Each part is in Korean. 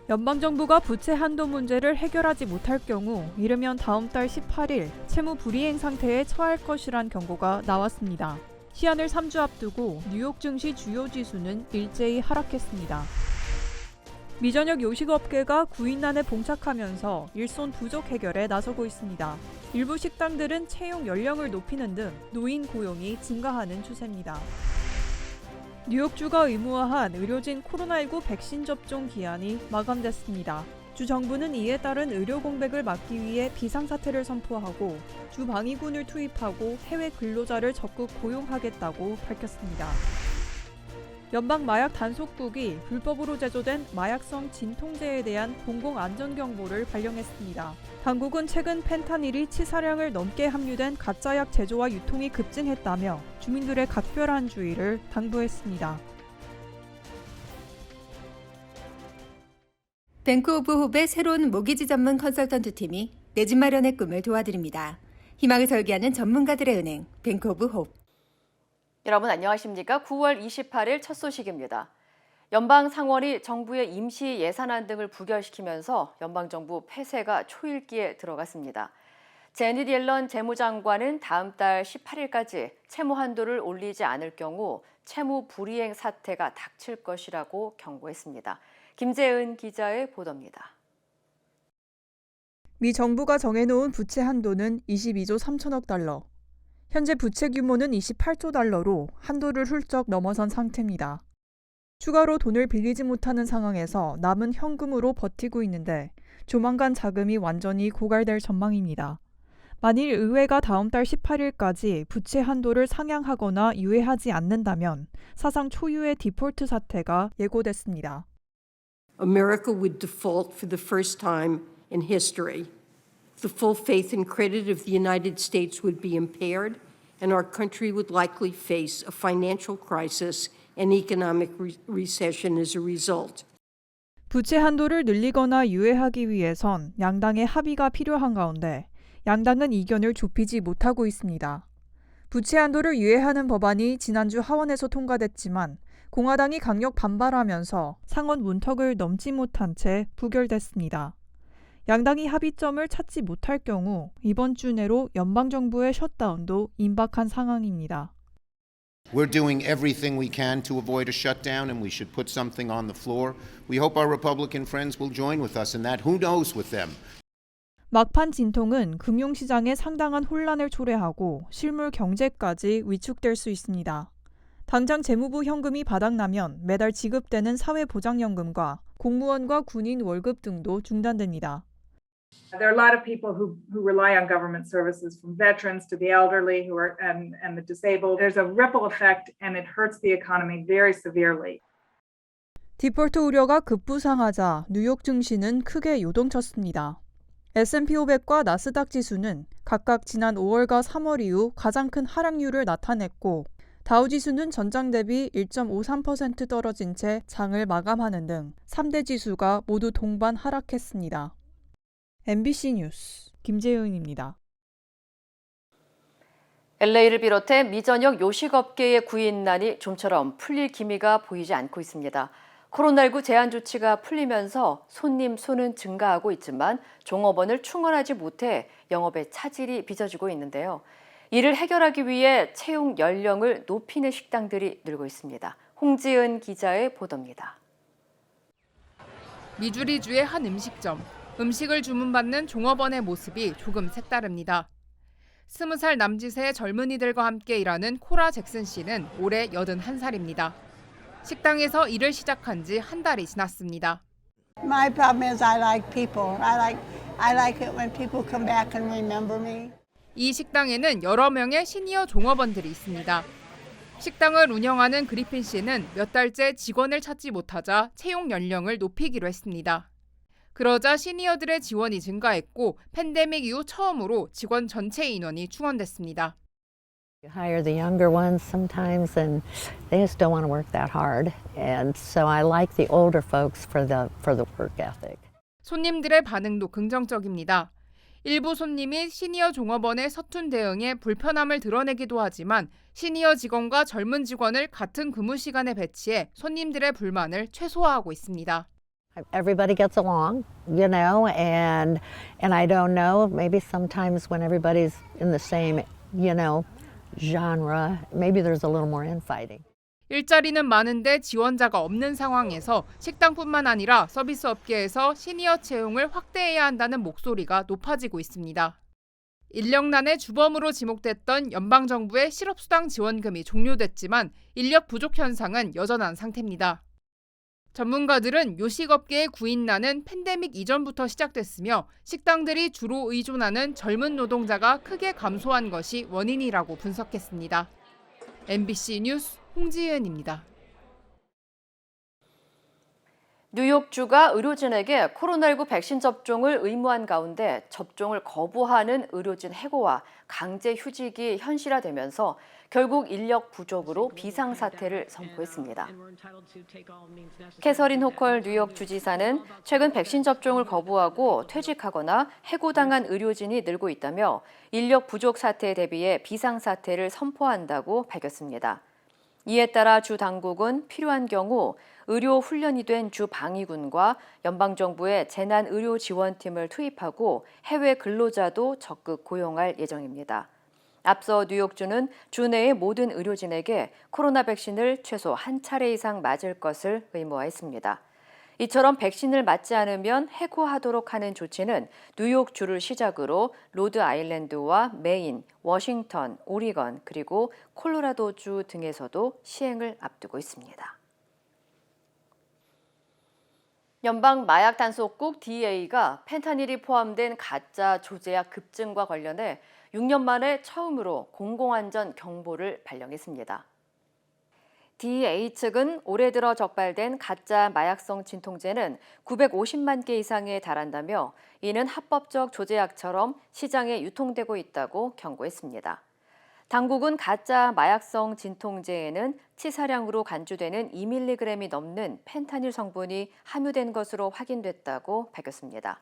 연방정부가 부채 한도 문제를 해결하지 못할 경우 이르면 다음 달 18일 채무 불이행 상태에 처할 것이란 경고가 나왔습니다. 시한을 3주 앞두고 뉴욕 증시 주요 지수는 일제히 하락했습니다. 미전역 요식업계가 구인난에 봉착하면서 일손 부족 해결에 나서고 있습니다. 일부 식당들은 채용 연령을 높이는 등 노인 고용이 증가하는 추세입니다. 뉴욕주가 의무화한 의료진 코로나19 백신 접종 기한이 마감됐습니다. 주 정부는 이에 따른 의료 공백을 막기 위해 비상사태를 선포하고 주 방위군을 투입하고 해외 근로자를 적극 고용하겠다고 밝혔습니다. 연방 마약 단속국이 불법으로 제조된 마약성 진통제에 대한 공공안전경보를 발령했습니다. 당국은 최근 펜타닐이 치사량을 넘게 함유된 가짜약 제조와 유통이 급증했다며 주민들의 각별한 주의를 당부했습니다. 뱅크 오브 홉의 새로운 모기지 전문 컨설턴트 팀이 내 집 마련의 꿈을 도와드립니다. 희망을 설계하는 전문가들의 은행, 뱅크 오브 홉. 여러분 안녕하십니까? 9월 28일 첫 소식입니다. 연방 상원이 정부의 임시 예산안 등을 부결시키면서 연방정부 폐쇄가 초읽기에 들어갔습니다. 제닛 옐런 재무장관은 다음 달 18일까지 채무 한도를 올리지 않을 경우 채무 불이행 사태가 닥칠 것이라고 경고했습니다. 김재은 기자의 보도입니다. 미 정부가 정해놓은 부채 한도는 22조 3천억 달러. 현재 부채 규모는 28조 달러로 한도를 훌쩍 넘어선 상태입니다. 추가로 돈을 빌리지 못하는 상황에서 남은 현금으로 버티고 있는데 조만간 자금이 완전히 고갈될 전망입니다. 만일 의회가 다음 달 18일까지 부채 한도를 상향하거나 유예하지 않는다면 사상 초유의 디폴트 사태가 예고됐습니다. America would default for the first time in history. The full faith and credit of the United States would be impaired, and our country would likely face a financial crisis and economic recession as a result. 부채 한도를 늘리거나 유예하기 위해선 양당의 합의가 필요한 가운데 양당은 이견을 좁히지 못하고 있습니다. 부채 한도를 유예하는 법안이 지난주 하원에서 통과됐지만 공화당이 강력 반발하면서 상원 문턱을 넘지 못한 채 부결됐습니다. 양당이 합의점을 찾지 못할 경우 이번 주 내로 연방정부의 셧다운도 임박한 상황입니다. We're doing everything we can to avoid a shutdown, and we should put something on the floor. We hope our Republican friends will join with us in that. Who knows with them? 막판 진통은 금융시장에 상당한 혼란을 초래하고 실물 경제까지 위축될 수 있습니다. 당장 재무부 현금이 바닥나면 매달 지급되는 사회보장연금과 공무원과 군인 월급 등도 중단됩니다. There are a lot of people who rely on government services, from veterans to the elderly who are and the disabled. There's a ripple effect and it hurts the economy very severely. 디폴트 우려가 급부상하자 뉴욕 증시는 크게 요동쳤습니다. S&P 500과 나스닥 지수는 각각 지난 5월과 3월 이후 가장 큰 하락률을 나타냈고 다우지수는 전장 대비 1.53% 떨어진 채 장을 마감하는 등 3대 지수가 모두 동반 하락했습니다. MBC 뉴스 김재은입니다. LA를 비롯해 미전역 요식업계의 구인난이 좀처럼 풀릴 기미가 보이지 않고 있습니다. 코로나19 제한 조치가 풀리면서 손님 수는 증가하고 있지만 종업원을 충원하지 못해 영업에 차질이 빚어지고 있는데요. 이를 해결하기 위해 채용 연령을 높이는 식당들이 늘고 있습니다. 홍지은 기자의 보도입니다. 미주리주의 한 음식점. 음식을 주문받는 종업원의 모습이 조금 색다릅니다. 20살 남짓의 젊은이들과 함께 일하는 코라 잭슨 씨는 올해 81살입니다. 식당에서 일을 시작한 지 한 달이 지났습니다. My problem is I like people. I like it when people come back and remember me. 이 식당에는 여러 명의 시니어 종업원들이 있습니다. 식당을 운영하는 그리핀 씨는 몇 달째 직원을 찾지 못하자 채용 연령을 높이기로 했습니다. 그러자 시니어들의 지원이 증가했고 팬데믹 이후 처음으로 직원 전체 인원이 충원됐습니다. You hire the younger ones sometimes and they just don't want to work that hard. And so I like the older folks for the work ethic. 손님들의 반응도 긍정적입니다. 일부 손님이 시니어 종업원의 서툰 대응에 불편함을 드러내기도 하지만 시니어 직원과 젊은 직원을 같은 근무 시간에 배치해 손님들의 불만을 최소화하고 있습니다. Everybody gets along, and I don't know, maybe sometimes when everybody's in the same, genre, maybe there's a little more infighting. 일자리는 많은데 지원자가 없는 상황에서 식당뿐만 아니라 서비스 업계에서 시니어 채용을 확대해야 한다는 목소리가 높아지고 있습니다. 인력난의 주범으로 지목됐던 연방정부의 실업수당 지원금이 종료됐지만 인력 부족 현상은 여전한 상태입니다. 전문가들은 요식업계의 구인난은 팬데믹 이전부터 시작됐으며 식당들이 주로 의존하는 젊은 노동자가 크게 감소한 것이 원인이라고 분석했습니다. MBC 뉴스 홍지은입니다. 뉴욕주가 의료진에게 코로나19 백신 접종을 의무한 가운데 접종을 거부하는 의료진 해고와 강제 휴직이 현실화되면서 결국 인력 부족으로 비상사태를 선포했습니다. 캐서린 호컬 뉴욕 주지사는 최근 백신 접종을 거부하고 퇴직하거나 해고당한 의료진이 늘고 있다며 인력 부족 사태에 대비해 비상사태를 선포한다고 밝혔습니다. 이에 따라 주 당국은 필요한 경우 의료 훈련이 된 주 방위군과 연방정부의 재난의료지원팀을 투입하고 해외 근로자도 적극 고용할 예정입니다. 앞서 뉴욕주는 주 내의 모든 의료진에게 코로나 백신을 최소 한 차례 이상 맞을 것을 의무화했습니다. 이처럼 백신을 맞지 않으면 해고하도록 하는 조치는 뉴욕주를 시작으로 로드아일랜드와 메인, 워싱턴, 오리건, 그리고 콜로라도주 등에서도 시행을 앞두고 있습니다. 연방 마약 단속국 DEA가 펜타닐이 포함된 가짜 조제약 급증과 관련해 6년 만에 처음으로 공공안전 경보를 발령했습니다. DEA 측은 올해 들어 적발된 가짜 마약성 진통제는 950만 개 이상에 달한다며 이는 합법적 조제약처럼 시장에 유통되고 있다고 경고했습니다. 당국은 가짜 마약성 진통제에는 치사량으로 간주되는 2mg이 넘는 펜타닐 성분이 함유된 것으로 확인됐다고 밝혔습니다.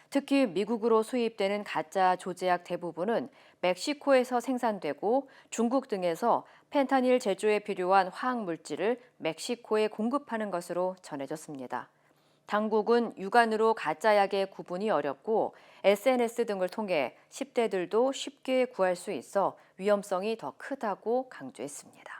특히 미국으로 수입되는 가짜 조제약 대부분은 멕시코에서 생산되고 중국 등에서 펜타닐 제조에 필요한 화학물질을 멕시코에 공급하는 것으로 전해졌습니다. 당국은 육안으로 가짜약의 구분이 어렵고 SNS 등을 통해 10대들도 쉽게 구할 수 있어 위험성이 더 크다고 강조했습니다.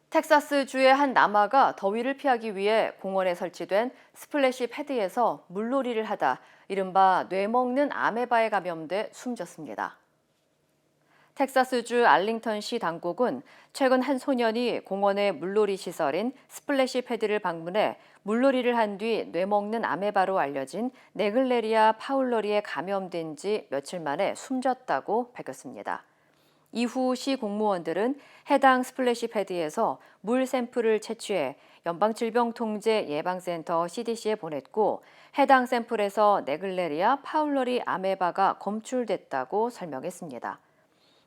텍사스주의 한 남아가 더위를 피하기 위해 공원에 설치된 스플래시 패드에서 물놀이를 하다 이른바 뇌먹는 아메바에 감염돼 숨졌습니다. 텍사스주 알링턴시 당국은 최근 한 소년이 공원의 물놀이 시설인 스플래시 패드를 방문해 물놀이를 한 뒤 뇌먹는 아메바로 알려진 네글레리아 파울러리에 감염된 지 며칠 만에 숨졌다고 밝혔습니다. 이후 시 공무원들은 해당 스플래시 패드에서 물 샘플을 채취해 연방질병통제예방센터 CDC에 보냈고 해당 샘플에서 네글레리아 파울러리 아메바가 검출됐다고 설명했습니다.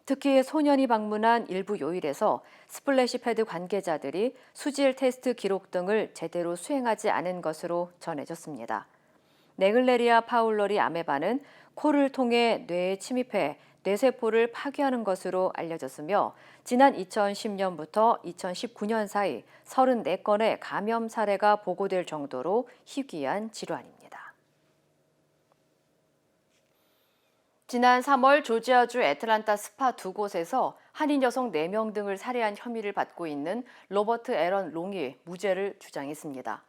특히 소년이 방문한 일부 요일에서 스플래시 패드 관계자들이 수질 테스트 기록 등을 제대로 수행하지 않은 것으로 전해졌습니다. 네글레리아 파울러리 아메바는 코를 통해 뇌에 침입해 뇌세포를 파괴하는 것으로 알려졌으며 지난 2010년부터 2019년 사이 34건의 감염 사례가 보고될 정도로 희귀한 질환입니다. 지난 3월 조지아주 애틀란타 스파 두 곳에서 한인 여성 4명 등을 살해한 혐의를 받고 있는 로버트 애런 롱이 무죄를 주장했습니다.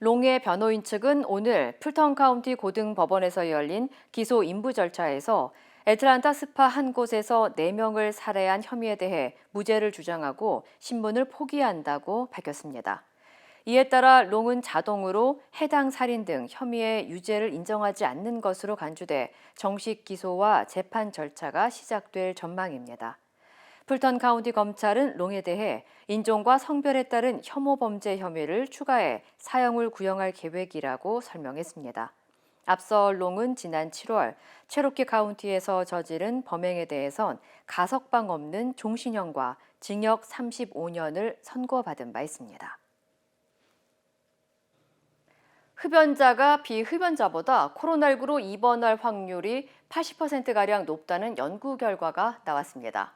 롱의 변호인 측은 오늘 풀턴 카운티 고등법원에서 열린 기소 인부 절차에서 애틀란타 스파 한 곳에서 4명을 살해한 혐의에 대해 무죄를 주장하고 신문을 포기한다고 밝혔습니다. 이에 따라 롱은 자동으로 해당 살인 등 혐의의 유죄를 인정하지 않는 것으로 간주돼 정식 기소와 재판 절차가 시작될 전망입니다. 풀턴 카운티 검찰은 롱에 대해 인종과 성별에 따른 혐오 범죄 혐의를 추가해 사형을 구형할 계획이라고 설명했습니다. 앞서 롱은 지난 7월 체로키 카운티에서 저지른 범행에 대해선 가석방 없는 종신형과 징역 35년을 선고받은 바 있습니다. 흡연자가 비흡연자보다 코로나19로 입원할 확률이 80%가량 높다는 연구 결과가 나왔습니다.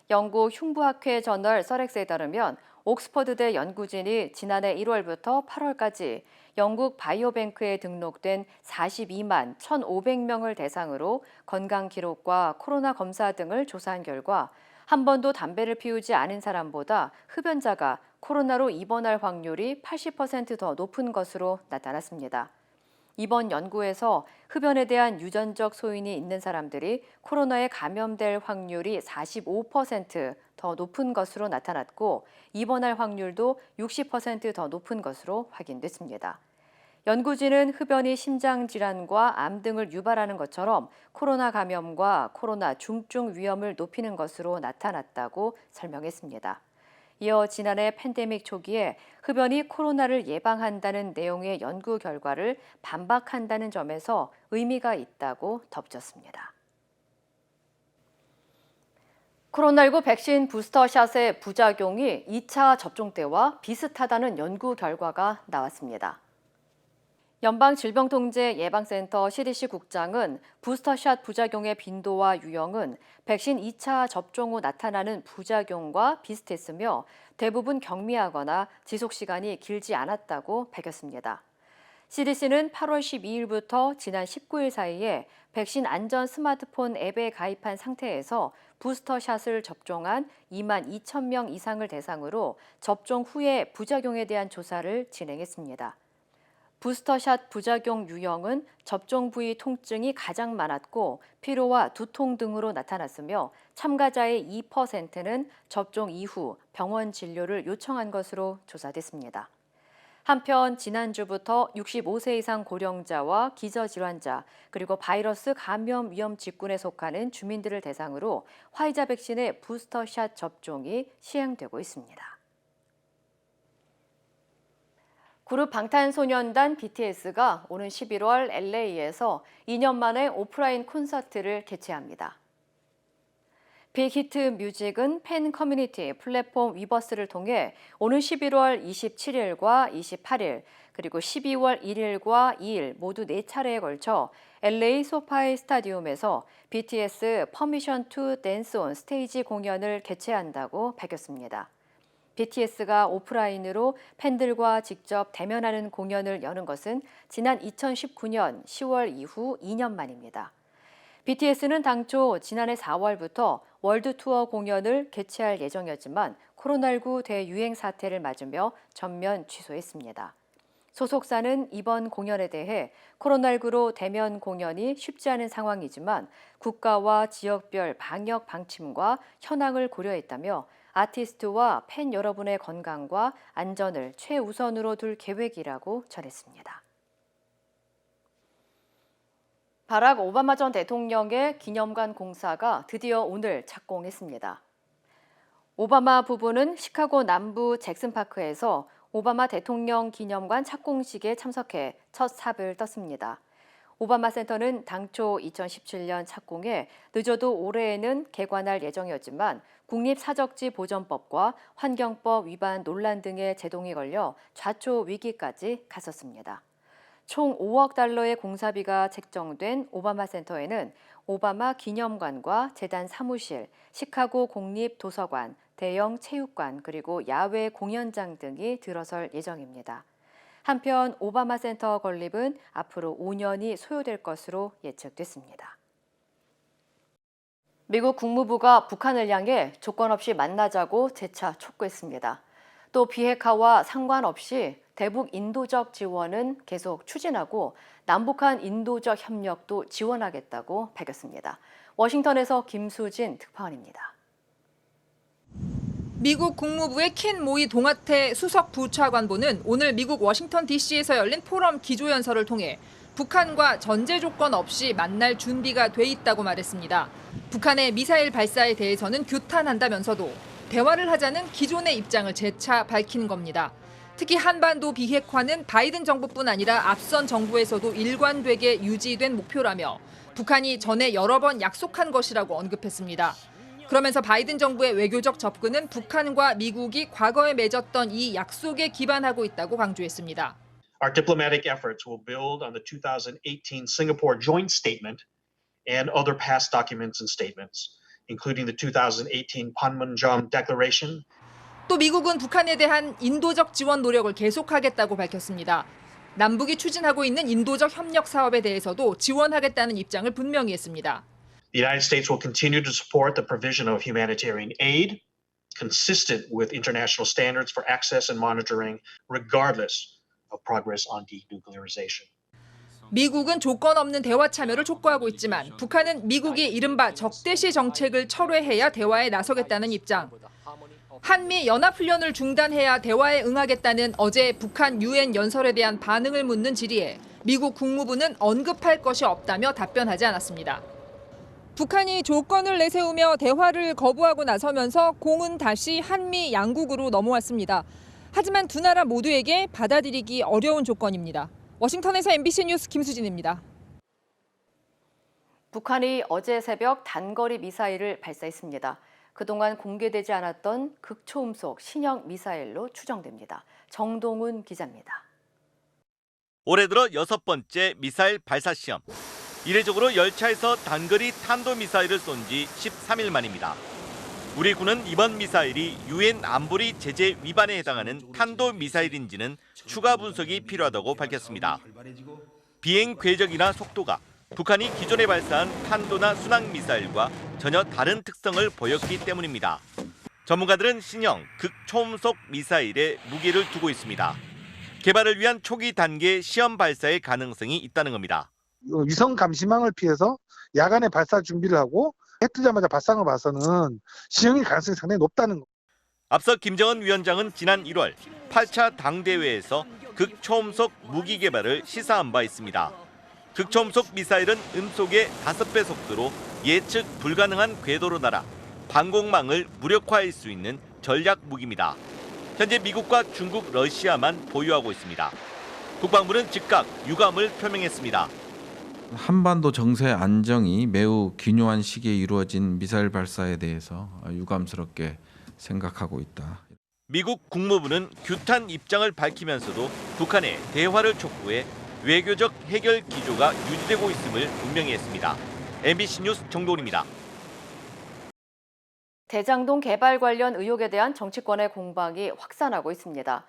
영국 흉부학회 저널 서렉스에 따르면 옥스퍼드대 연구진이 지난해 1월부터 8월까지 영국 바이오뱅크에 등록된 42만 1,500명을 대상으로 건강 기록과 코로나 검사 등을 조사한 결과 한 번도 담배를 피우지 않은 사람보다 흡연자가 코로나로 입원할 확률이 80% 더 높은 것으로 나타났습니다. 이번 연구에서 흡연에 대한 유전적 소인이 있는 사람들이 코로나에 감염될 확률이 45% 더 높은 것으로 나타났고 입원할 확률도 60% 더 높은 것으로 확인됐습니다. 연구진은 흡연이 심장질환과 암 등을 유발하는 것처럼 코로나 감염과 코로나 중증 위험을 높이는 것으로 나타났다고 설명했습니다. 이어 지난해 팬데믹 초기에 흡연이 코로나를 예방한다는 내용의 연구 결과를 반박한다는 점에서 의미가 있다고 덧붙였습니다. 코로나19 백신 부스터샷의 부작용이 2차 접종 때와 비슷하다는 연구 결과가 나왔습니다. 연방질병통제예방센터 CDC 국장은 부스터샷 부작용의 빈도와 유형은 백신 2차 접종 후 나타나는 부작용과 비슷했으며 대부분 경미하거나 지속시간이 길지 않았다고 밝혔습니다. CDC는 8월 12일부터 지난 19일 사이에 백신 안전 스마트폰 앱에 가입한 상태에서 부스터샷을 접종한 2만 2천 명 이상을 대상으로 접종 후의 부작용에 대한 조사를 진행했습니다. 부스터샷 부작용 유형은 접종 부위 통증이 가장 많았고 피로와 두통 등으로 나타났으며 참가자의 2%는 접종 이후 병원 진료를 요청한 것으로 조사됐습니다. 한편 지난주부터 65세 이상 고령자와 기저질환자 그리고 바이러스 감염 위험 직군에 속하는 주민들을 대상으로 화이자 백신의 부스터샷 접종이 시행되고 있습니다. 그룹 방탄소년단 BTS가 오는 11월 LA에서 2년 만에 오프라인 콘서트를 개최합니다. 빅히트 뮤직은 팬 커뮤니티 플랫폼 위버스를 통해 오는 11월 27일과 28일 그리고 12월 1일과 2일 모두 4차례에 걸쳐 LA 소파이 스타디움에서 BTS 퍼미션 투 댄스 온 스테이지 공연을 개최한다고 밝혔습니다. BTS가 오프라인으로 팬들과 직접 대면하는 공연을 여는 것은 지난 2019년 10월 이후 2년 만입니다. BTS는 당초 지난해 4월부터 월드 투어 공연을 개최할 예정이었지만 코로나19 대유행 사태를 맞으며 전면 취소했습니다. 소속사는 이번 공연에 대해 코로나19로 대면 공연이 쉽지 않은 상황이지만 국가와 지역별 방역 방침과 현황을 고려했다며 아티스트와 팬 여러분의 건강과 안전을 최우선으로 둘 계획이라고 전했습니다. 바락 오바마 전 대통령의 기념관 공사가 드디어 오늘 착공했습니다. 오바마 부부는 시카고 남부 잭슨파크에서 오바마 대통령 기념관 착공식에 참석해 첫 삽을 떴습니다. 오바마 센터는 당초 2017년 착공해 늦어도 올해에는 개관할 예정이었지만 국립사적지 보전법과 환경법 위반 논란 등의 제동이 걸려 좌초 위기까지 갔었습니다. 총 5억 달러의 공사비가 책정된 오바마 센터에는 오바마 기념관과 재단 사무실, 시카고 공립도서관, 대형 체육관 그리고 야외 공연장 등이 들어설 예정입니다. 한편 오바마 센터 건립은 앞으로 5년이 소요될 것으로 예측됐습니다. 미국 국무부가 북한을 향해 조건 없이 만나자고 재차 촉구했습니다. 또 비핵화와 상관없이 대북 인도적 지원은 계속 추진하고 남북한 인도적 협력도 지원하겠다고 밝혔습니다. 워싱턴에서 김수진 특파원입니다. 미국 국무부의 켄 모이 동아태 수석 부차관보는 오늘 미국 워싱턴 DC에서 열린 포럼 기조연설을 통해 북한과 전제 조건 없이 만날 준비가 돼 있다고 말했습니다. 북한의 미사일 발사에 대해서는 규탄한다면서도 대화를 하자는 기존의 입장을 재차 밝힌 겁니다. 특히 한반도 비핵화는 바이든 정부뿐 아니라 앞선 정부에서도 일관되게 유지된 목표라며 북한이 전에 여러 번 약속한 것이라고 언급했습니다. 그러면서 바이든 정부의 외교적 접근은 북한과 미국이 과거에 맺었던 이 약속에 기반하고 있다고 강조했습니다. Our diplomatic efforts will build on the 2018 Singapore Joint Statement and other past documents and statements, including the 2018 Panmunjom Declaration. 또 미국은 북한에 대한 인도적 지원 노력을 계속하겠다고 밝혔습니다. 남북이 추진하고 있는 인도적 협력 사업에 대해서도 지원하겠다는 입장을 분명히 했습니다. The United States will continue to support the provision of humanitarian aid consistent with international standards for access and monitoring, regardless of progress on denuclearization. 미국은 조건 없는 대화 참여를 촉구하고 있지만 북한은 미국이 이른바 적대시 정책을 철회해야 대화에 나서겠다는 입장. 한미 연합훈련을 중단해야 대화에 응하겠다는 어제 북한 유엔 연설에 대한 반응을 묻는 질의에 미국 국무부는 언급할 것이 없다며 답변하지 않았습니다. 북한이 조건을 내세우며 대화를 거부하고 나서면서 공은 다시 한미 양국으로 넘어왔습니다. 하지만 두 나라 모두에게 받아들이기 어려운 조건입니다. 워싱턴에서 MBC 뉴스 김수진입니다. 북한이 어제 새벽 단거리 미사일을 발사했습니다. 그동안 공개되지 않았던 극초음속 신형 미사일로 추정됩니다. 정동훈 기자입니다. 올해 들어 6번째 미사일 발사 시험. 이례적으로 열차에서 단거리 탄도미사일을 쏜 지 13일 만입니다. 우리 군은 이번 미사일이 유엔 안보리 제재 위반에 해당하는 탄도미사일인지는 추가 분석이 필요하다고 밝혔습니다. 비행 궤적이나 속도가 북한이 기존에 발사한 탄도나 순항미사일과 전혀 다른 특성을 보였기 때문입니다. 전문가들은 신형 극초음속 미사일에 무게를 두고 있습니다. 개발을 위한 초기 단계 시험 발사의 가능성이 있다는 겁니다. 위성 감시망을 피해서 야간에 발사 준비를 하고 해 뜨자마자 발사한 걸 봐서는 시험일 가능성이 상당히 높다는 거. 앞서 김정은 위원장은 지난 1월 8차 당대회에서 극초음속 무기 개발을 시사한 바 있습니다. 극초음속 미사일은 음속의 5배 속도로 예측 불가능한 궤도로 날아 방공망을 무력화할 수 있는 전략 무기입니다. 현재 미국과 중국, 러시아만 보유하고 있습니다. 국방부는 즉각 유감을 표명했습니다. 한반도 정세 안정이 매우 기묘한 시기에 이루어진 미사일 발사에 대해서 유감스럽게 생각하고 있다. 미국 국무부는 규탄 입장을 밝히면서도 북한의 대화를 촉구해 외교적 해결 기조가 유지되고 있음을 분명히 했습니다. MBC 뉴스 정동훈입니다. 대장동 개발 관련 의혹에 대한 정치권의 공방이 확산하고 있습니다.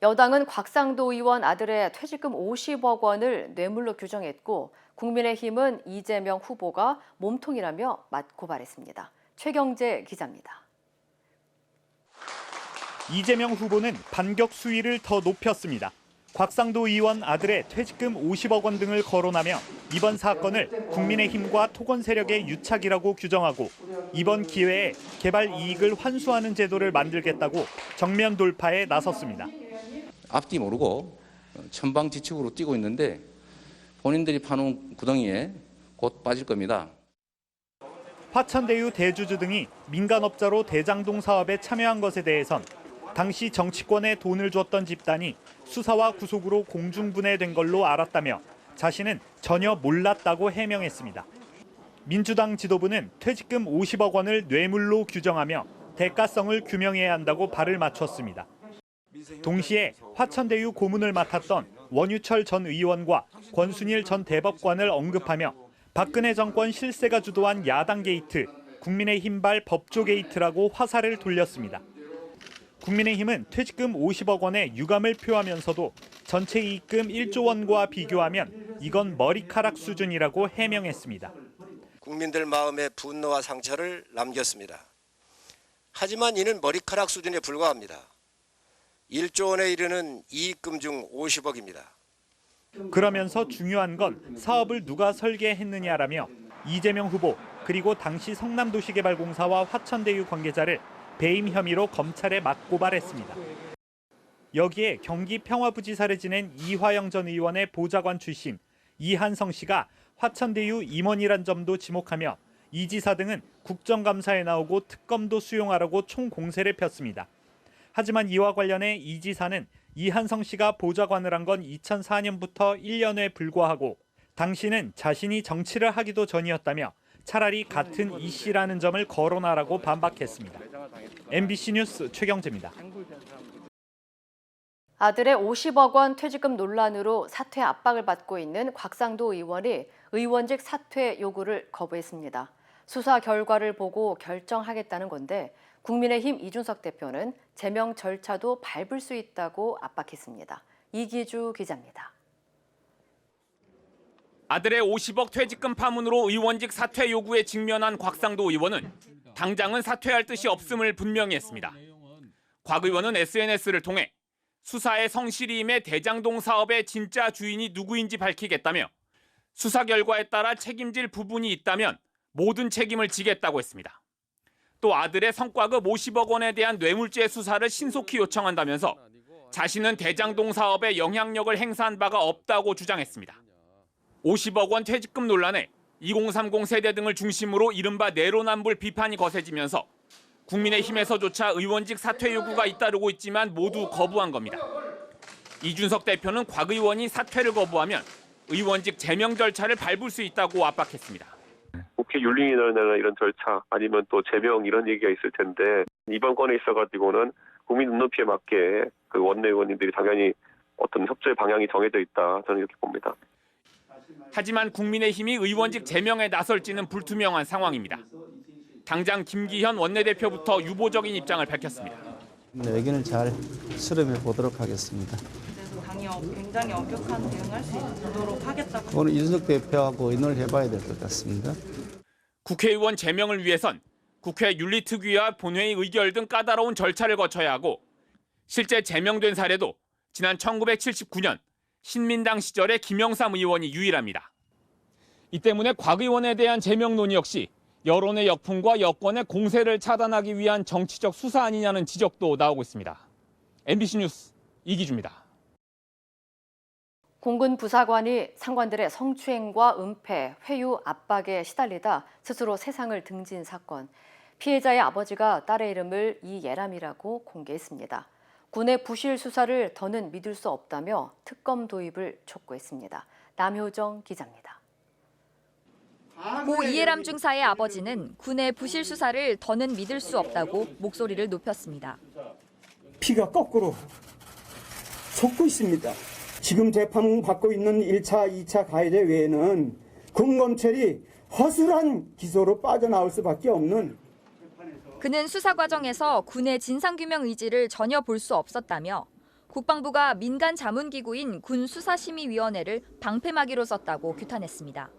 여당은 곽상도 의원 아들의 퇴직금 50억 원을 뇌물로 규정했고 국민의힘은 이재명 후보가 몸통이라며 맞고발했습니다. 최경재 기자입니다. 이재명 후보는 반격 수위를 더 높였습니다. 곽상도 의원 아들의 퇴직금 50억 원 등을 거론하며 이번 사건을 국민의힘과 토건 세력의 유착이라고 규정하고 이번 기회에 개발 이익을 환수하는 제도를 만들겠다고 정면 돌파에 나섰습니다. 앞뒤 모르고 천방지축으로 뛰고 있는데 본인들이 파놓은 구덩이에 곧 빠질 겁니다. 화천대유 대주주 등이 민간업자로 대장동 사업에 참여한 것에 대해선 당시 정치권에 돈을 줬던 집단이 수사와 구속으로 공중분해된 걸로 알았다며 자신은 전혀 몰랐다고 해명했습니다. 민주당 지도부는 퇴직금 50억 원을 뇌물로 규정하며 대가성을 규명해야 한다고 발을 맞췄습니다. 동시에 화천대유 고문을 맡았던 원유철 전 의원과 권순일 전 대법관을 언급하며 박근혜 정권 실세가 주도한 야당 게이트, 국민의힘발 법조 게이트라고 화살을 돌렸습니다. 국민의힘은 퇴직금 50억 원의 유감을 표하면서도 전체 이익금 1조 원과 비교하면 이건 머리카락 수준이라고 해명했습니다. 국민들 마음에 분노와 상처를 남겼습니다. 하지만 이는 머리카락 수준에 불과합니다. 1조 원에 이르는 이익금 중 50억입니다. 그러면서 중요한 건 사업을 누가 설계했느냐라며 이재명 후보 그리고 당시 성남도시개발공사와 화천대유 관계자를 배임 혐의로 검찰에 맞고발했습니다. 여기에 경기 평화부지사를 지낸 이화영 전 의원의 보좌관 출신 이한성 씨가 화천대유 임원이란 점도 지목하며 이 지사 등은 국정감사에 나오고 특검도 수용하라고 총공세를 폈습니다. 하지만 이와 관련해 이 지사는 이한성 씨가 보좌관을 한 건 2004년부터 1년에 불과하고 당시는 자신이 정치를 하기도 전이었다며 차라리 같은 이 씨라는 점을 거론하라고 반박했습니다. MBC 뉴스 최경재입니다. 아들의 50억 원 퇴직금 논란으로 사퇴 압박을 받고 있는 곽상도 의원이 의원직 사퇴 요구를 거부했습니다. 수사 결과를 보고 결정하겠다는 건데 국민의힘 이준석 대표는 제명 절차도 밟을 수 있다고 압박했습니다. 이기주 기자입니다. 아들의 50억 퇴직금 파문으로 의원직 사퇴 요구에 직면한 곽상도 의원은 당장은 사퇴할 뜻이 없음을 분명히 했습니다. 곽 의원은 SNS를 통해 수사의 성실히 임해 대장동 사업의 진짜 주인이 누구인지 밝히겠다며 수사 결과에 따라 책임질 부분이 있다면 모든 책임을 지겠다고 했습니다. 또 아들의 성과급 50억 원에 대한 뇌물죄 수사를 신속히 요청한다면서 자신은 대장동 사업에 영향력을 행사한 바가 없다고 주장했습니다. 50억 원 퇴직금 논란에 2030 세대 등을 중심으로 이른바 내로남불 비판이 거세지면서 국민의힘에서조차 의원직 사퇴 요구가 잇따르고 있지만 모두 거부한 겁니다. 이준석 대표는 곽 의원이 사퇴를 거부하면 의원직 제명 절차를 밟을 수 있다고 압박했습니다. 국회 윤리위원회나 이런 절차 아니면 또 제명 이런 얘기가 있을 텐데 이번 건에 있어가지고는 국민 눈높이에 맞게 그 원내의원님들이 당연히 어떤 협조의 방향이 정해져 있다 저는 이렇게 봅니다. 하지만 국민의힘이 의원직 제명에 나설지는 불투명한 상황입니다. 당장 김기현 원내대표부터 유보적인 입장을 밝혔습니다. 의견을 잘 수렴해 보도록 하겠습니다. 그래서 당이 굉장히 엄격한 대응할 수 있도록 하겠다고. 오늘 이준석 대표하고 의논을 해봐야 될 것 같습니다. 국회의원 제명을 위해선 국회 윤리특위와 본회의 의결 등 까다로운 절차를 거쳐야 하고 실제 제명된 사례도 지난 1979년 신민당 시절의 김영삼 의원이 유일합니다. 이 때문에 곽 의원에 대한 제명 논의 역시 여론의 역풍과 여권의 공세를 차단하기 위한 정치적 수사 아니냐는 지적도 나오고 있습니다. MBC 뉴스 이기주입니다. 공군 부사관이 상관들의 성추행과 은폐, 회유, 압박에 시달리다 스스로 세상을 등진 사건. 피해자의 아버지가 딸의 이름을 이예람이라고 공개했습니다. 군의 부실 수사를 더는 믿을 수 없다며 특검 도입을 촉구했습니다. 남효정 기자입니다. 고 이예람 중사의 아버지는 군의 부실 수사를 더는 믿을 수 없다고 목소리를 높였습니다. 피가 거꾸로 솟고 있습니다. 지금 재판받고 있는 1차, 2차 가해자 외에는 군검찰이 허술한 기소로 빠져나올 수밖에 없는. 그는 수사 과정에서 군의 진상규명 의지를 전혀 볼 수 없었다며 국방부가 민간 자문기구인 군수사심의위원회를 방패막이로 썼다고 규탄했습니다.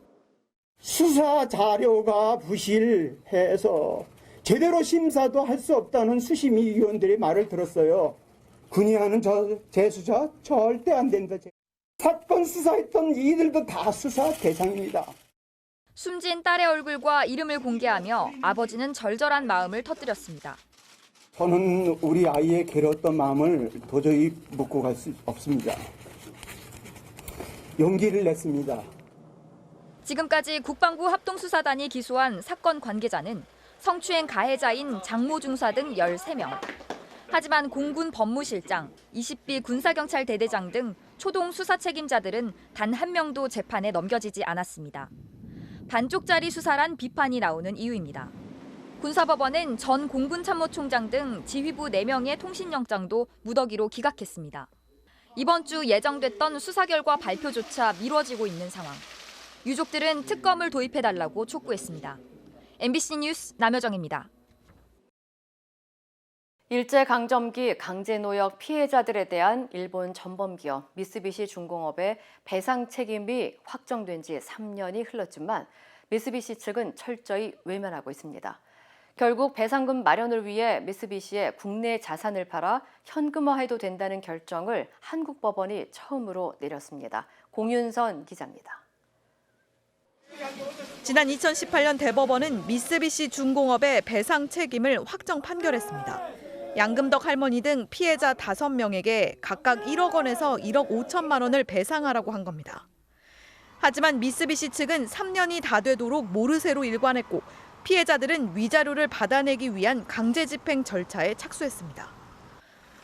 수사 자료가 부실해서 제대로 심사도 할 수 없다는 수심위원들의 말을 들었어요. 군이 하는 재수사 절대 안 된다. 사건 수사했던 이들도 다 수사 대상입니다. 숨진 딸의 얼굴과 이름을 공개하며 아버지는 절절한 마음을 터뜨렸습니다. 저는 우리 아이의 괴로웠던 마음을 도저히 묻고 갈 수 없습니다. 용기를 냈습니다. 지금까지 국방부 합동수사단이 기소한 사건 관계자는 성추행 가해자인 장모 중사 등 13명. 하지만 공군 법무실장, 20비 군사경찰 대대장 등 초동 수사 책임자들은 단 한 명도 재판에 넘겨지지 않았습니다. 반쪽짜리 수사란 비판이 나오는 이유입니다. 군사법원은 전 공군참모총장 등 지휘부 4명의 통신영장도 무더기로 기각했습니다. 이번 주 예정됐던 수사 결과 발표조차 미뤄지고 있는 상황. 유족들은 특검을 도입해달라고 촉구했습니다. MBC 뉴스 남효정입니다. 일제강점기 강제노역 피해자들에 대한 일본 전범기업 미쓰비시 중공업의 배상 책임이 확정된 지 3년이 흘렀지만 미쓰비시 측은 철저히 외면하고 있습니다. 결국 배상금 마련을 위해 미쓰비시의 국내 자산을 팔아 현금화해도 된다는 결정을 한국 법원이 처음으로 내렸습니다. 공윤선 기자입니다. 지난 2018년 대법원은 미쓰비시 중공업의 배상 책임을 확정 판결했습니다. 양금덕 할머니 등 피해자 5명에게 각각 1억 원에서 1억 5천만 원을 배상하라고 한 겁니다. 하지만 미쓰비시 측은 3년이 다 되도록 모르쇠로 일관했고 피해자들은 위자료를 받아내기 위한 강제집행 절차에 착수했습니다.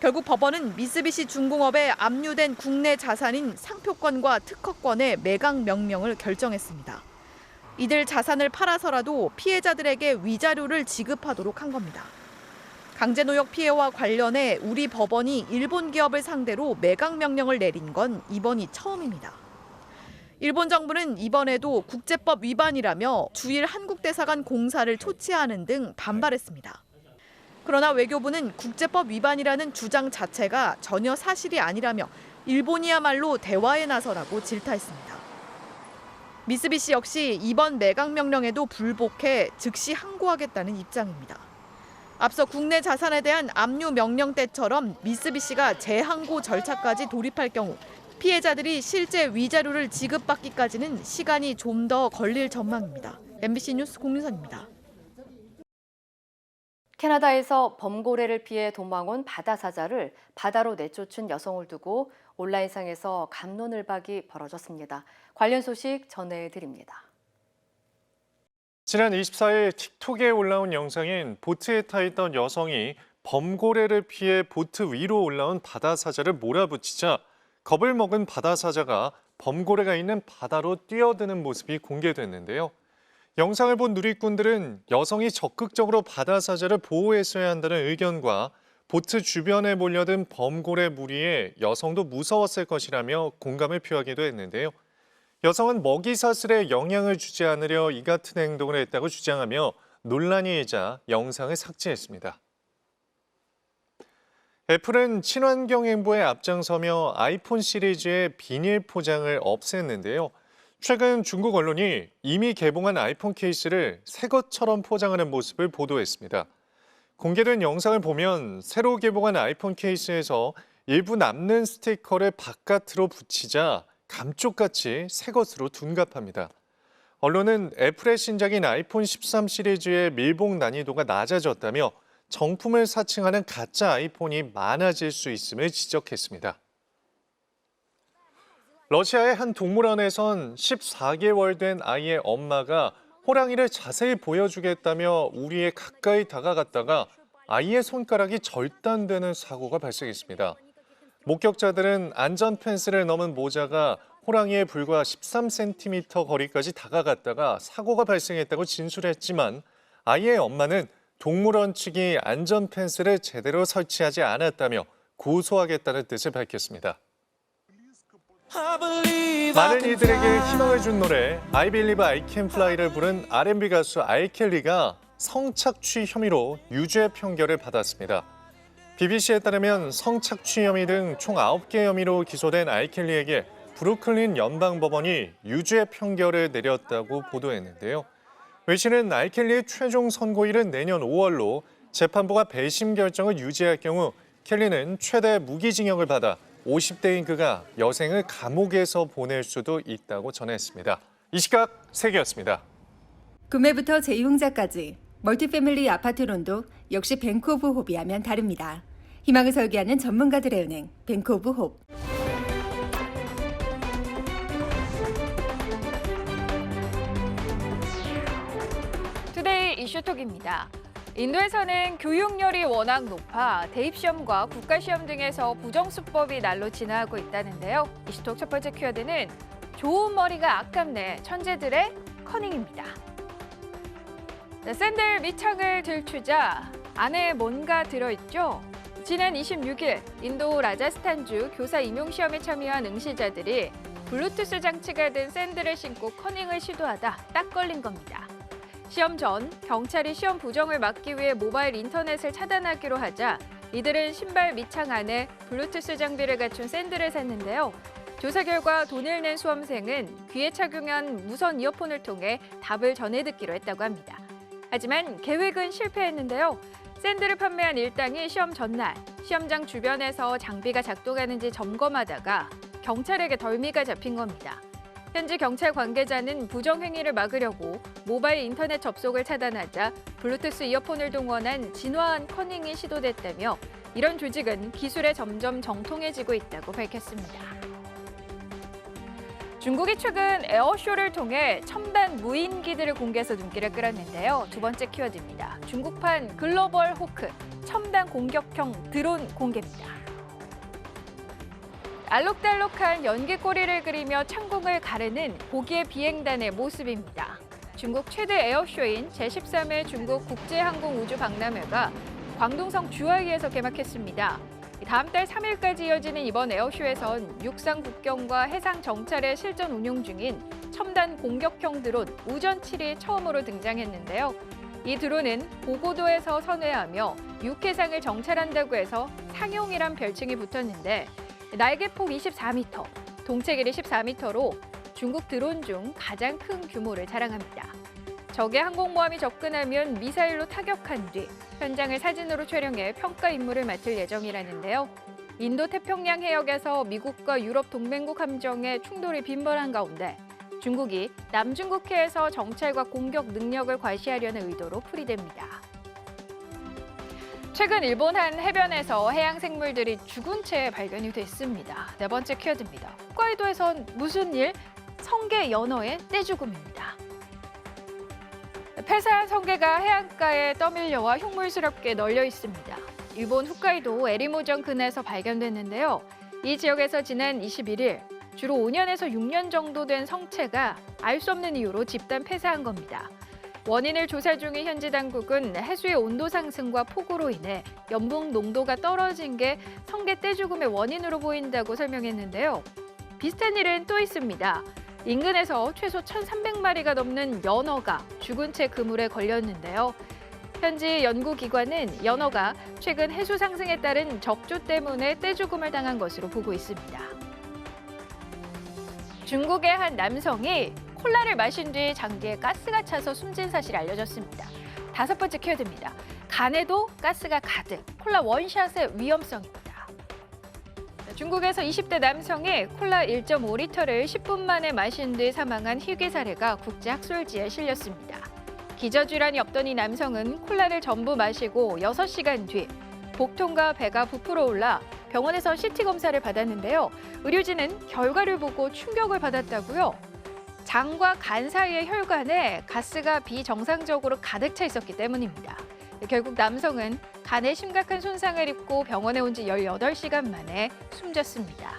결국 법원은 미쓰비시 중공업에 압류된 국내 자산인 상표권과 특허권의 매각 명령을 결정했습니다. 이들 자산을 팔아서라도 피해자들에게 위자료를 지급하도록 한 겁니다. 강제노역 피해와 관련해 우리 법원이 일본 기업을 상대로 매각 명령을 내린 건 이번이 처음입니다. 일본 정부는 이번에도 국제법 위반이라며 주일 한국대사관 공사를 초치하는 등 반발했습니다. 그러나 외교부는 국제법 위반이라는 주장 자체가 전혀 사실이 아니라며 일본이야말로 대화에 나서라고 질타했습니다. 미쓰비시 역시 이번 매각 명령에도 불복해 즉시 항고하겠다는 입장입니다. 앞서 국내 자산에 대한 압류 명령 때처럼 미쓰비시가 재항고 절차까지 돌입할 경우 피해자들이 실제 위자료를 지급받기까지는 시간이 좀 더 걸릴 전망입니다. MBC 뉴스 공민선입니다. 캐나다에서 범고래를 피해 도망온 바다사자를 바다로 내쫓은 여성을 두고 온라인상에서 갑론을박이 벌어졌습니다. 관련 소식 전해드립니다. 지난 24일 틱톡에 올라온 영상인 보트에 타 있던 여성이 범고래를 피해 보트 위로 올라온 바다사자를 몰아붙이자 겁을 먹은 바다사자가 범고래가 있는 바다로 뛰어드는 모습이 공개됐는데요. 영상을 본 누리꾼들은 여성이 적극적으로 바다사자를 보호했어야 한다는 의견과 보트 주변에 몰려든 범고래 무리에 여성도 무서웠을 것이라며 공감을 표하기도 했는데요. 여성은 먹이 사슬에 영향을 주지 않으려 이 같은 행동을 했다고 주장하며 논란이 일자 영상을 삭제했습니다. 애플은 친환경 행보에 앞장서며 아이폰 시리즈의 비닐 포장을 없앴는데요. 최근 중국 언론이 이미 개봉한 아이폰 케이스를 새 것처럼 포장하는 모습을 보도했습니다. 공개된 영상을 보면 새로 개봉한 아이폰 케이스에서 일부 남는 스티커를 바깥으로 붙이자 감쪽같이 새 것으로 둔갑합니다. 언론은 애플의 신작인 아이폰 13 시리즈의 밀봉 난이도가 낮아졌다며 정품을 사칭하는 가짜 아이폰이 많아질 수 있음을 지적했습니다. 러시아의 한 동물원에선 14개월 된 아이의 엄마가 호랑이를 자세히 보여주겠다며 우리에 가까이 다가갔다가 아이의 손가락이 절단되는 사고가 발생했습니다. 목격자들은 안전 펜스를 넘은 모자가 호랑이에 불과 13cm 거리까지 다가갔다가 사고가 발생했다고 진술했지만 아이의 엄마는 동물원 측이 안전 펜스를 제대로 설치하지 않았다며 고소하겠다는 뜻을 밝혔습니다. 많은 이들에게 희망을 준 노래 I Believe I Can Fly를 부른 R&B 가수 알켈리가 성착취 혐의로 유죄 판결을 받았습니다. BBC에 따르면 성착취 혐의 등 총 9개 혐의로 기소된 알켈리에게 브루클린 연방법원이 유죄 판결을 내렸다고 보도했는데요. 외신은 알켈리의 최종 선고일은 내년 5월로 재판부가 배심 결정을 유지할 경우 켈리는 최대 무기징역을 받아 50대인 그가 여생을 감옥에서 보낼 수도 있다고 전했습니다. 이 시각 세계였습니다. 구매부터 재이용자까지 멀티패밀리 아파트론도 역시 뱅크 오브 홉이 하면 다릅니다. 희망을 설계하는 전문가들의 은행 뱅크 오브 홉. 투데이 이슈톡입니다. 인도에서는 교육열이 워낙 높아 대입시험과 국가시험 등에서 부정수법이 날로 진화하고 있다는데요. 이슈톡 첫 번째 키워드는 좋은 머리가 아깝네, 천재들의 커닝입니다. 샌들 밑창을 들추자 안에 뭔가 들어있죠? 지난 26일 인도 라자스탄주 교사 임용시험에 참여한 응시자들이 블루투스 장치가 든 샌들을 신고 커닝을 시도하다 딱 걸린 겁니다. 시험 전 경찰이 시험 부정을 막기 위해 모바일 인터넷을 차단하기로 하자 이들은 신발 밑창 안에 블루투스 장비를 갖춘 샌들을 샀는데요. 조사 결과 돈을 낸 수험생은 귀에 착용한 무선 이어폰을 통해 답을 전해 듣기로 했다고 합니다. 하지만 계획은 실패했는데요. 샌들을 판매한 일당이 시험 전날 시험장 주변에서 장비가 작동하는지 점검하다가 경찰에게 덜미가 잡힌 겁니다. 현지 경찰 관계자는 부정행위를 막으려고 모바일 인터넷 접속을 차단하자 블루투스 이어폰을 동원한 진화한 커닝이 시도됐다며 이런 조직은 기술에 점점 정통해지고 있다고 밝혔습니다. 중국이 최근 에어쇼를 통해 첨단 무인기들을 공개해서 눈길을 끌었는데요. 두 번째 키워드입니다. 중국판 글로벌 호크, 첨단 공격형 드론 공개입니다. 알록달록한 연기꼬리를 그리며 창공을 가르는 고기의 비행단의 모습입니다. 중국 최대 에어쇼인 제13회 중국 국제항공우주박람회가 광동성 주하이에서 개막했습니다. 다음 달 3일까지 이어지는 이번 에어쇼에선 육상 국경과 해상 정찰에 실전 운용 중인 첨단 공격형 드론 우전 7이 처음으로 등장했는데요. 이 드론은 고고도에서 선회하며 육해상을 정찰한다고 해서 상용이란 별칭이 붙었는데 날개폭 24m, 동체 길이 14m로 중국 드론 중 가장 큰 규모를 자랑합니다. 적의 항공모함이 접근하면 미사일로 타격한 뒤 현장을 사진으로 촬영해 평가 임무를 맡을 예정이라는데요. 인도 태평양 해역에서 미국과 유럽 동맹국 함정의 충돌이 빈번한 가운데 중국이 남중국해에서 정찰과 공격 능력을 과시하려는 의도로 풀이됩니다. 최근 일본 한 해변에서 해양 생물들이 죽은 채 발견이 됐습니다. 네 번째 키워드입니다. 홋카이도에선 무슨 일? 성게 연어의 떼죽음입니다. 폐사한 성게가 해안가에 떠밀려와 흉물스럽게 널려 있습니다. 일본 홋카이도 에리모전 근해에서 발견됐는데요. 이 지역에서 지난 21일 주로 5년에서 6년 정도 된 성체가 알 수 없는 이유로 집단 폐사한 겁니다. 원인을 조사 중인 현지 당국은 해수의 온도 상승과 폭우로 인해 염분 농도가 떨어진 게 성게 떼죽음의 원인으로 보인다고 설명했는데요. 비슷한 일은 또 있습니다. 인근에서 최소 1,300마리가 넘는 연어가 죽은 채 그물에 걸렸는데요. 현지 연구기관은 연어가 최근 해수 상승에 따른 적조 때문에 떼죽음을 당한 것으로 보고 있습니다. 중국의 한 남성이 콜라를 마신 뒤 장기에 가스가 차서 숨진 사실이 알려졌습니다. 다섯 번째 키워드입니다. 간에도 가스가 가득, 콜라 원샷의 위험성입니다. 중국에서 20대 남성이 콜라 1.5리터를 10분 만에 마신 뒤 사망한 희귀 사례가 국제학술지에 실렸습니다. 기저질환이 없던 이 남성은 콜라를 전부 마시고 6시간 뒤 복통과 배가 부풀어 올라 병원에서 CT 검사를 받았는데요. 의료진은 결과를 보고 충격을 받았다고요. 장과 간 사이의 혈관에 가스가 비정상적으로 가득 차 있었기 때문입니다. 결국 남성은 간에 심각한 손상을 입고 병원에 온 지 18시간 만에 숨졌습니다.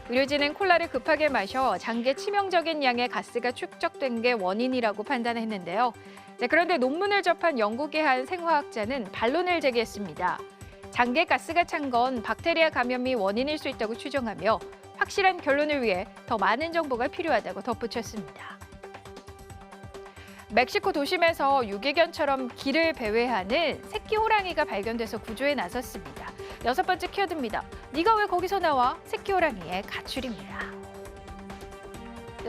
의료진은 콜라를 급하게 마셔 장기에 치명적인 양의 가스가 축적된 게 원인이라고 판단했는데요. 그런데 논문을 접한 영국의 한 생화학자는 반론을 제기했습니다. 장기에 가스가 찬 건 박테리아 감염이 원인일 수 있다고 추정하며 확실한 결론을 위해 더 많은 정보가 필요하다고 덧붙였습니다. 멕시코 도심에서 유기견처럼 길을 배회하는 새끼 호랑이가 발견돼서 구조에 나섰습니다. 여섯 번째 키워드입니다. 네가 왜 거기서 나와? 새끼 호랑이의 가출입니다.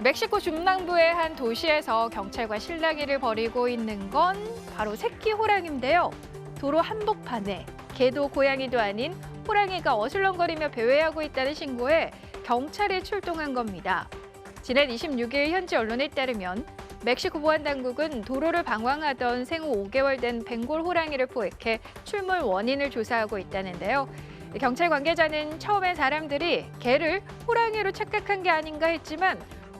멕시코 중남부의 한 도시에서 경찰과 실랑이를 벌이고 있는 건 바로 새끼 호랑이인데요. 도로 한복판에 개도 고양이도 아닌 호랑이가 어슬렁거리며 배회하고 있다는 신고에 경찰이 출동한 겁니다. 지난 26일 현지 언론에 따르면 멕시코 보안당국은 도로를 방황하던 생후 5개월 된 벵골 호랑이를 포획해 출몰 원인을 조사하고 있다는데요. 경찰 관계자는 처음엔 사람들이 개를 호랑이로 착각한 게 아닌가 했지만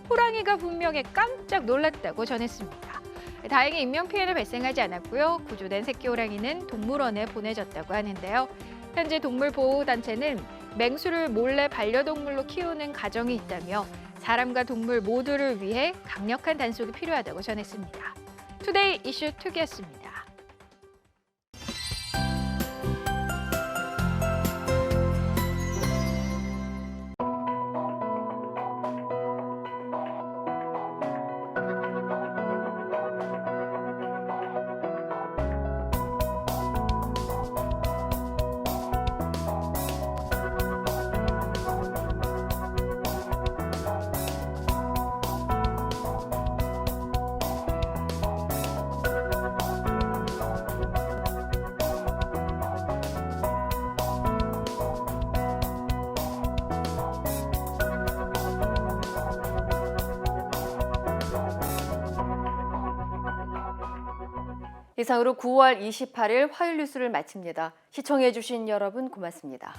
호랑이가 분명히 깜짝 놀랐다고 전했습니다. 다행히 인명피해는 발생하지 않았고요. 구조된 새끼 호랑이는 동물원에 보내졌다고 하는데요. 현재 동물보호단체는 맹수를 몰래 반려동물로 키우는 가정이 있다며 사람과 동물 모두를 위해 강력한 단속이 필요하다고 전했습니다. 투데이 이슈 투기였습니다. 이상으로 9월 28일 화요일 뉴스를 마칩니다. 시청해주신 여러분 고맙습니다.